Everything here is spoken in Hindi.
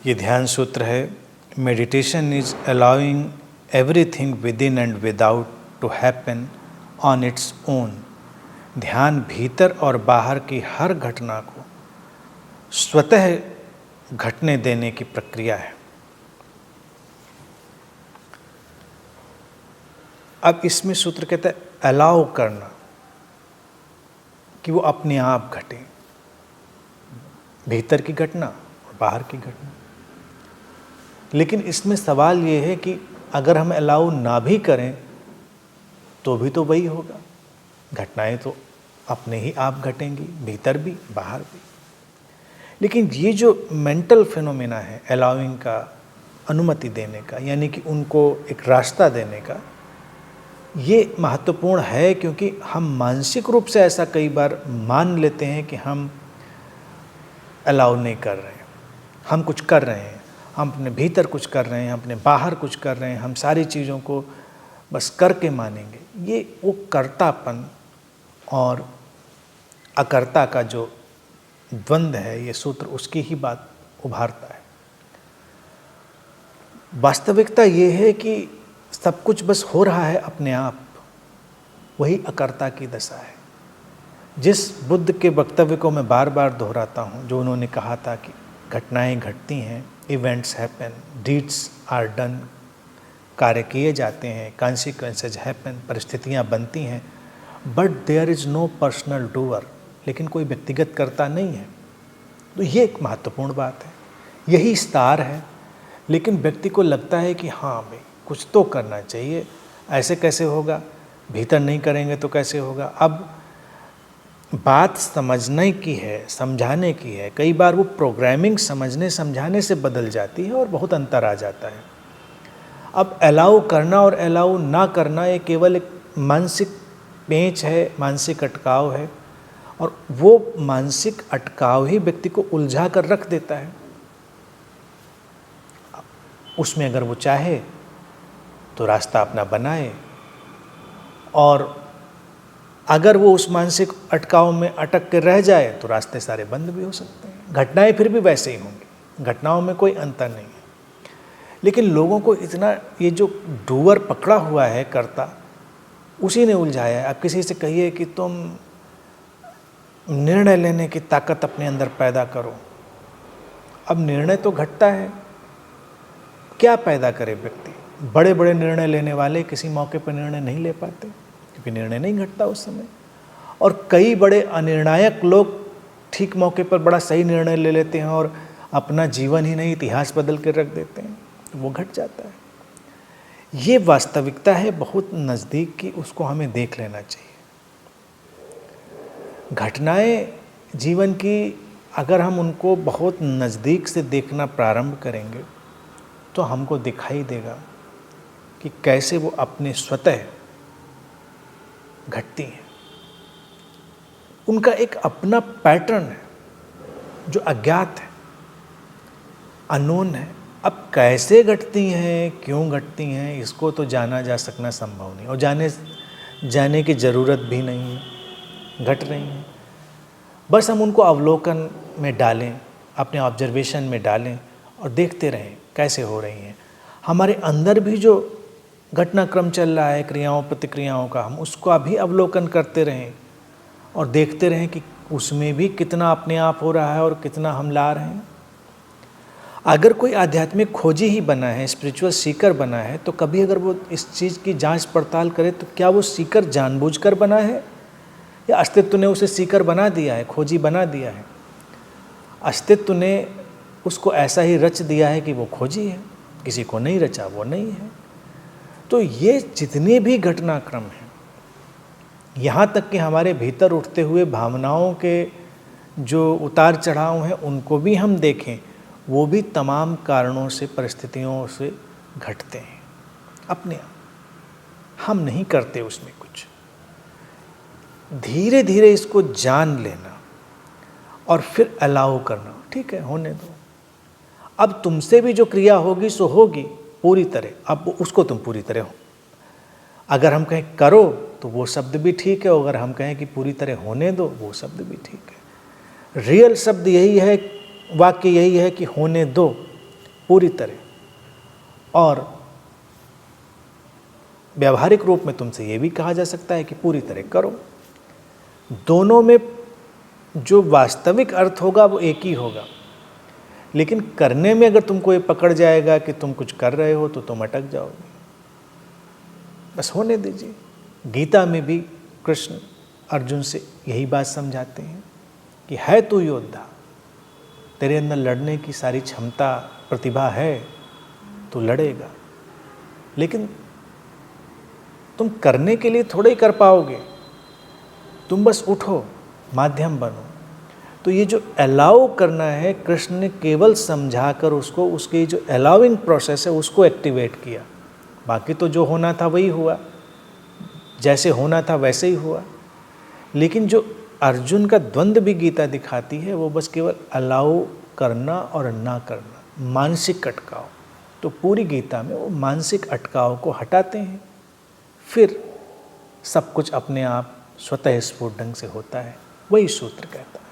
ये ध्यान सूत्र है, meditation is allowing everything within and without to happen on its own. ध्यान भीतर और बाहर की हर घटना को स्वतः घटने देने की प्रक्रिया है। अब इसमें सूत्र कहता है अलाउ करना, कि वो अपने आप घटे, भीतर की घटना और बाहर की घटना। लेकिन इसमें सवाल ये है कि अगर हम अलाउ ना भी करें तो भी तो वही होगा, घटनाएं तो अपने ही आप घटेंगी, भीतर भी बाहर भी। लेकिन ये जो मेंटल फिनोमेना है अलाउइंग का, अनुमति देने का, यानी कि उनको एक रास्ता देने का, ये महत्वपूर्ण है, क्योंकि हम मानसिक रूप से ऐसा कई बार मान लेते हैं कि हम अलाउ नहीं कर रहे हैं, हम कुछ कर रहे हैं, हम अपने भीतर कुछ कर रहे हैं, हम अपने बाहर कुछ कर रहे हैं, हम सारी चीज़ों को बस करके मानेंगे। ये वो कर्तापन और अकर्ता का जो द्वंद्व है, ये सूत्र उसकी ही बात उभारता है। वास्तविकता ये है कि सब कुछ बस हो रहा है अपने आप, वही अकर्ता की दशा है। जिस बुद्ध के वक्तव्य को मैं बार बार दोहराता हूँ, जो उन्होंने कहा था कि घटनाएं घटती हैं, events happen, deeds are done, कार्य किए जाते हैं, कॉन्सिक्वेंसेज हैपन, परिस्थितियाँ बनती हैं, but there is no personal doer, लेकिन कोई व्यक्तिगत कर्ता नहीं है। तो ये एक महत्वपूर्ण बात है, यही स्टार है। लेकिन व्यक्ति को लगता है कि हाँ भाई कुछ तो करना चाहिए, ऐसे कैसे होगा, भीतर नहीं करेंगे तो कैसे होगा। अब बात समझने की है, समझाने की है। कई बार वो प्रोग्रामिंग समझने समझाने से बदल जाती है और बहुत अंतर आ जाता है। अब अलाउ करना और अलाउ ना करना ये केवल एक मानसिक पेंच है, मानसिक अटकाव है, और वो मानसिक अटकाव ही व्यक्ति को उलझा कर रख देता है। उसमें अगर वो चाहे तो रास्ता अपना बनाए, और अगर वो उस मानसिक अटकाव में अटक के रह जाए तो रास्ते सारे बंद भी हो सकते हैं। घटनाएं फिर भी वैसे ही होंगी, घटनाओं में कोई अंतर नहीं है। लेकिन लोगों को इतना ये जो डूअर पकड़ा हुआ है, कर्ता, उसी ने उलझाया है। अब किसी से कहिए कि तुम निर्णय लेने की ताकत अपने अंदर पैदा करो, अब निर्णय तो घटता है, क्या पैदा करे व्यक्ति। बड़े बड़े निर्णय लेने वाले किसी मौके पर निर्णय नहीं ले पाते, क्योंकि निर्णय नहीं घटता उस समय। और कई बड़े अनिर्णायक लोग ठीक मौके पर बड़ा सही निर्णय ले लेते हैं और अपना जीवन ही नहीं इतिहास बदल कर रख देते हैं, तो वो घट जाता है। ये वास्तविकता है बहुत नज़दीक की, उसको हमें देख लेना चाहिए। घटनाएं जीवन की अगर हम उनको बहुत नज़दीक से देखना प्रारंभ करेंगे तो हमको दिखाई देगा कि कैसे वो अपने स्वतः घटती हैं। उनका एक अपना पैटर्न है जो अज्ञात है, अननोन है। अब कैसे घटती हैं, क्यों घटती हैं, इसको तो जाना जा सकना संभव नहीं, और जाने की ज़रूरत भी नहीं है। घट रही हैं, बस हम उनको अवलोकन में डालें, अपने ऑब्जर्वेशन में डालें और देखते रहें कैसे हो रही हैं। हमारे अंदर भी जो घटनाक्रम चल रहा है क्रियाओं प्रतिक्रियाओं का, हम उसका भी अवलोकन करते रहें और देखते रहें कि उसमें भी कितना अपने आप हो रहा है और कितना हम ला रहे हैं। अगर कोई आध्यात्मिक खोजी ही बना है, स्पिरिचुअल सीकर बना है, तो कभी अगर वो इस चीज़ की जांच पड़ताल करे तो क्या वो सीकर जानबूझकर बना है या अस्तित्व ने उसे सीकर बना दिया है, खोजी बना दिया है। अस्तित्व ने उसको ऐसा ही रच दिया है कि वो खोजी है, किसी को नहीं रचा वो नहीं है। तो ये जितने भी घटनाक्रम हैं, यहाँ तक कि हमारे भीतर उठते हुए भावनाओं के जो उतार चढ़ाव हैं उनको भी हम देखें, वो भी तमाम कारणों से, परिस्थितियों से घटते हैं अपने आप। हम नहीं करते उसमें कुछ। धीरे धीरे इसको जान लेना और फिर अलाउ करना, ठीक है होने दो। अब तुमसे भी जो क्रिया होगी सो होगी पूरी तरह, अब उसको तुम पूरी तरह हो। अगर हम कहें करो तो वो शब्द भी ठीक है, अगर हम कहें कि पूरी तरह होने दो वो शब्द भी ठीक है। रियल शब्द यही है, वाक्य यही है कि होने दो, पूरी तरह। और व्यावहारिक रूप में तुमसे ये भी कहा जा सकता है कि पूरी तरह करो। दोनों में जो वास्तविक अर्थ होगा वो एक ही होगा, लेकिन करने में अगर तुमको ये पकड़ जाएगा कि तुम कुछ कर रहे हो तो तुम अटक जाओगे। बस होने दीजिए। गीता में भी कृष्ण अर्जुन से यही बात समझाते हैं कि है तू योद्धा, तेरे अंदर लड़ने की सारी क्षमता प्रतिभा है, तू लड़ेगा, लेकिन तुम करने के लिए थोड़े ही कर पाओगे, तुम बस उठो, माध्यम बनो। तो ये जो अलाउ करना है, कृष्ण ने केवल समझाकर उसको, उसके जो अलाउइंग प्रोसेस है उसको एक्टिवेट किया। बाकी तो जो होना था वही हुआ, जैसे होना था वैसे ही हुआ। लेकिन जो अर्जुन का द्वंद्व भी गीता दिखाती है वो बस केवल अलाउ करना और ना करना, मानसिक अटकाव। तो पूरी गीता में वो मानसिक अटकाव को हटाते हैं, फिर सब कुछ अपने आप स्वतः स्फूर्त ढंग से होता है। वही सूत्र कहता है।